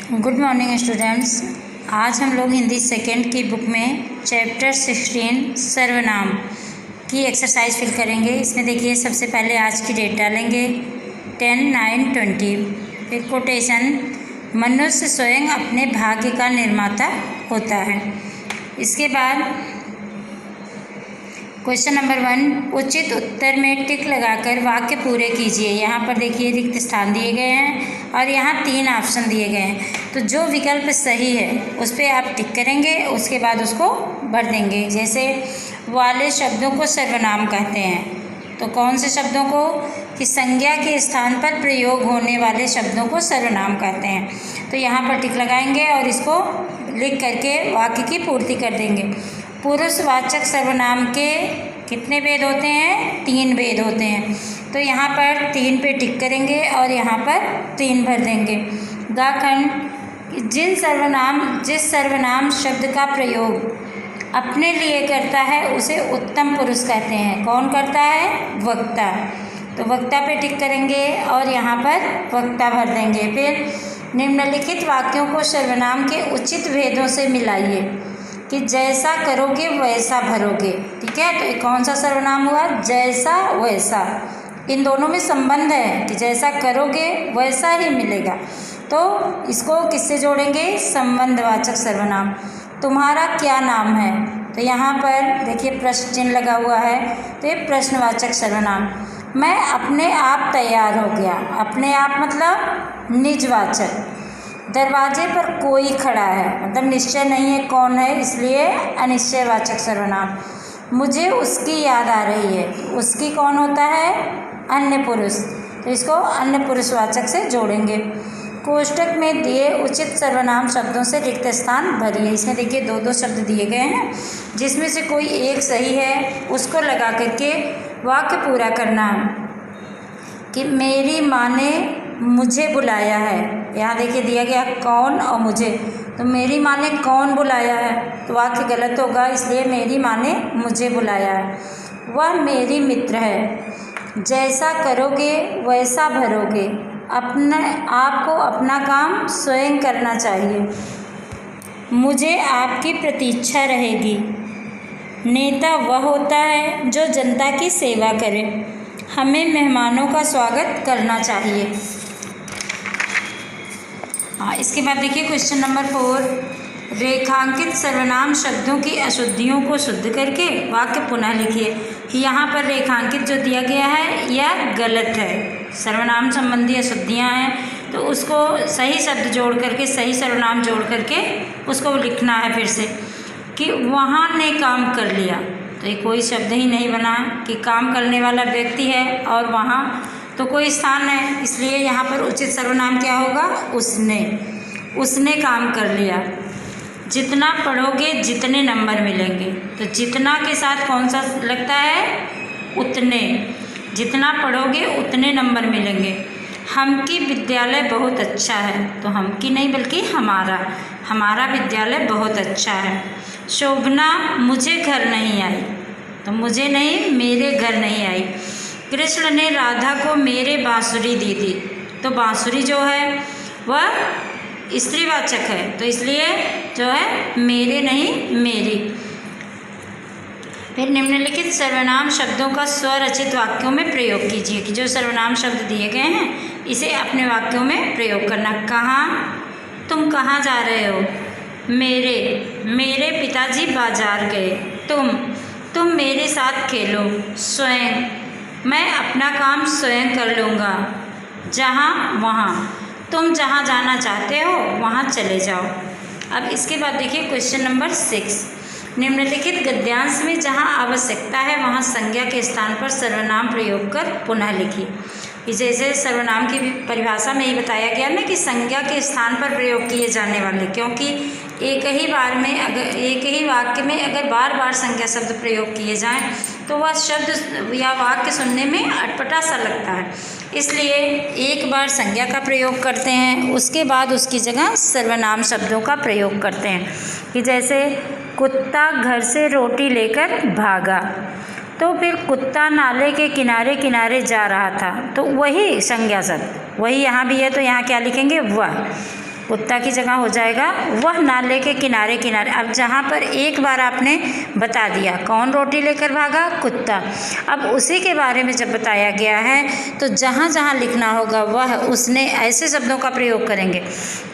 Good morning students. आज हम लोग हिंदी सेकेंड की बुक में चैप्टर 16 सर्वनाम की एक्सरसाइज फिल करेंगे। इसमें देखिए सबसे पहले आज की डेट डालेंगे 10/9/20। फिर कोटेशन, मनुष्य स्वयं अपने भाग्य का निर्माता होता है। इसके बाद क्वेश्चन नंबर 1, उचित उत्तर में टिक लगाकर वाक्य पूरे कीजिए। यहाँ पर देखिए रिक्त स्थान दिए गए हैं और यहाँ 3 ऑप्शन दिए गए हैं, तो जो विकल्प सही है उस पर आप टिक करेंगे, उसके बाद उसको भर देंगे। जैसे वाले शब्दों को सर्वनाम कहते हैं, तो कौन से शब्दों को? कि संज्ञा के स्थान पर प्रयोग होने वाले शब्दों को सर्वनाम कहते हैं। तो यहाँ पर टिक लगाएंगे और इसको लिख करके वाक्य की पूर्ति कर देंगे। पुरुषवाचक सर्वनाम के कितने भेद होते हैं? 3 भेद होते हैं। तो यहाँ पर 3 पे टिक करेंगे और यहाँ पर 3 भर देंगे। गाखंड, जिस सर्वनाम शब्द का प्रयोग अपने लिए करता है उसे उत्तम पुरुष कहते हैं। कौन करता है? वक्ता। तो वक्ता पे टिक करेंगे और यहाँ पर वक्ता भर देंगे। फिर निम्नलिखित वाक्यों को सर्वनाम के उचित भेदों से मिलाइए कि जैसा करोगे वैसा भरोगे। ठीक है, तो ये कौन सा सर्वनाम हुआ? जैसा वैसा। इन दोनों में संबंध है कि जैसा करोगे वैसा ही मिलेगा। तो इसको किससे जोड़ेंगे? संबंधवाचक सर्वनाम। तुम्हारा क्या नाम है? तो यहाँ पर देखिए प्रश्न चिन्ह लगा हुआ है, तो ये प्रश्नवाचक सर्वनाम। मैं अपने आप तैयार हो गया। अपने आप मतलब निजवाचक। दरवाजे पर कोई खड़ा है, मतलब निश्चय नहीं है कौन है, इसलिए अनिश्चयवाचक सर्वनाम। मुझे उसकी याद आ रही है। उसकी कौन होता है? अन्य पुरुष। तो इसको अन्य पुरुषवाचक से जोड़ेंगे। कोष्टक में दिए उचित सर्वनाम शब्दों से रिक्त स्थान भरिए। इसमें देखिए 2-2 शब्द दिए गए हैं, जिसमें से कोई एक सही है उसको लगा करके वाक्य पूरा करना कि मेरी माँ ने मुझे बुलाया है। यहाँ देखिए दिया गया कौन और मुझे, तो मेरी माँ ने कौन बुलाया है, तो वाक्य गलत होगा, इसलिए मेरी माँ ने मुझे बुलाया है। वह मेरी मित्र है। जैसा करोगे वैसा भरोगे। अपने आपको अपना काम स्वयं करना चाहिए। मुझे आपकी प्रतीक्षा रहेगी। नेता वह होता है जो जनता की सेवा करे। हमें मेहमानों का स्वागत करना चाहिए। इसके बाद देखिए क्वेश्चन नंबर 4, रेखांकित सर्वनाम शब्दों की अशुद्धियों को शुद्ध करके वाक्य पुनः लिखिए। कि यहाँ पर रेखांकित जो दिया गया है यह गलत है। सर्वनाम संबंधी अशुद्धियाँ हैं, तो उसको सही शब्द जोड़ करके, सही सर्वनाम जोड़ करके उसको लिखना है फिर से। कि वहाँ ने काम कर लिया, तो ये कोई शब्द ही नहीं बना कि काम करने वाला व्यक्ति है और वहाँ तो कोई स्थान है, इसलिए यहाँ पर उचित सर्वनाम क्या होगा? उसने काम कर लिया। जितना पढ़ोगे जितने नंबर मिलेंगे, तो जितना के साथ कौन सा लगता है? उतने। जितना पढ़ोगे उतने नंबर मिलेंगे। हम की विद्यालय बहुत अच्छा है, तो हम की नहीं बल्कि हमारा विद्यालय बहुत अच्छा है। शोभना मुझे घर नहीं आई, तो मुझे नहीं मेरे घर नहीं आई। कृष्ण ने राधा को मेरे बांसुरी दी थी, तो बांसुरी जो है वह स्त्रीवाचक है, तो इसलिए जो है मेरे नहीं मेरी। फिर निम्नलिखित सर्वनाम शब्दों का स्वरचित वाक्यों में प्रयोग कीजिए। कि जो सर्वनाम शब्द दिए गए हैं इसे अपने वाक्यों में प्रयोग करना। कहाँ? तुम कहाँ जा रहे हो? मेरे पिताजी बाजार गए। तुम मेरे साथ खेलो। स्वयं, मैं अपना काम स्वयं कर लूँगा। जहाँ वहाँ, तुम जहाँ जाना चाहते हो वहाँ चले जाओ। अब इसके बाद देखिए क्वेश्चन नंबर 6, निम्नलिखित गद्यांश में जहाँ आवश्यकता है वहाँ संज्ञा के स्थान पर सर्वनाम प्रयोग कर पुनः लिखिए। जैसे सर्वनाम की परिभाषा में ही बताया गया ना कि संज्ञा के स्थान पर प्रयोग किए जाने वाले, क्योंकि एक ही वाक्य में अगर बार बार संज्ञा शब्द प्रयोग किए जाएं तो वह शब्द या वाक्य सुनने में अटपटा सा लगता है। इसलिए एक बार संज्ञा का प्रयोग करते हैं, उसके बाद उसकी जगह सर्वनाम शब्दों का प्रयोग करते हैं। कि जैसे कुत्ता घर से रोटी लेकर भागा, तो फिर कुत्ता नाले के किनारे किनारे जा रहा था, तो वही संज्ञा शब्द वही यहाँ भी है, तो यहाँ क्या लिखेंगे? वह। कुत्ता की जगह हो जाएगा वह नाले के किनारे किनारे। अब जहाँ पर एक बार आपने बता दिया कौन रोटी लेकर भागा, कुत्ता। अब उसी के बारे में जब बताया गया है तो जहाँ जहाँ लिखना होगा वह उसने ऐसे शब्दों का प्रयोग करेंगे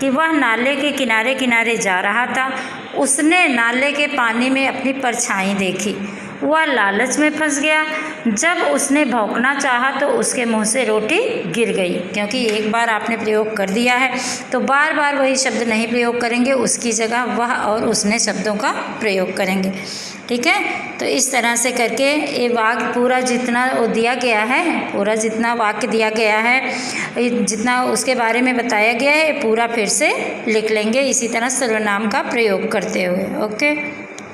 कि वह नाले के किनारे किनारे जा रहा था, उसने नाले के पानी में अपनी परछाई देखी, वह लालच में फंस गया, जब उसने भौंकना चाहा तो उसके मुंह से रोटी गिर गई। क्योंकि एक बार आपने प्रयोग कर दिया है तो बार बार वही शब्द नहीं प्रयोग करेंगे, उसकी जगह वह और उसने शब्दों का प्रयोग करेंगे। ठीक है, तो इस तरह से करके ये वाक्य पूरा जितना वो दिया गया है, पूरा जितना वाक्य दिया गया है, जितना उसके बारे में बताया गया है, पूरा फिर से लिख लेंगे इसी तरह सर्वनाम का प्रयोग करते हुए। ओके।